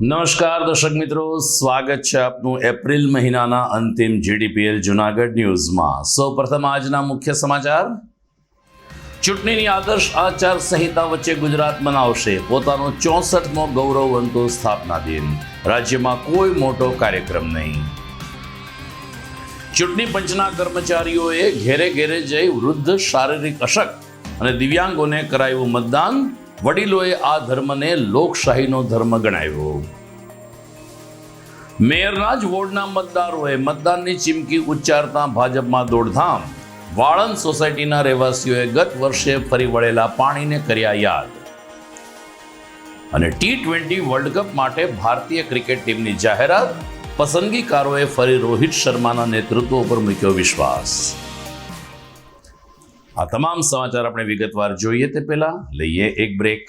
નમસ્કાર દર્શક મિત્રો, સ્વાગત છે આપનું એપ્રિલ મહિનાના અંતિમ જીડીપીએલ જુનાગઢ ન્યૂઝમાં। સૌપ્રથમ આજના મુખ્ય સમાચાર। ચૂંટણીની આદર્શ આચાર સંહિતા વચ્ચે ગુજરાત મનાવશે પોતાનો 64મો ગૌરવવંતો સ્થાપના દિન। રાજ્યમાં કોઈ મોટો કાર્યક્રમ નહીં। ચૂંટણી પંચના કર્મચારીઓએ ઘેરે ઘેરે જઈ વૃદ્ધ, શારીરિક અશક્ત અને દિવ્યાંગોને કરાયું મતદાન। વડીલોએ આ ધર્મને લોકશાહીનો ધર્મ ગણાવ્યો। મેયરના જ વોર્ડના મતદારોએ મતદાનની ચીમકી ઉચ્ચારતા ભાજપમાં દોડધામ। વાળંદ સોસાયટીના રહેવાસીઓએ ગત વર્ષે ફરી વળેલા પાણીને કર્યા યાદ। અને T20 વર્લ્ડ કપ માટે ભારતીય ક્રિકેટ ટીમની જાહેરાત। પસંદગીકારોએ ફરી રોહિત શર્માના નેતૃત્વ ઉપર મૂક્યો વિશ્વાસ। આ તમામ સમાચાર આપણે વિગતવાર જોઈએ તે પહેલા લઈએ એક બ્રેક।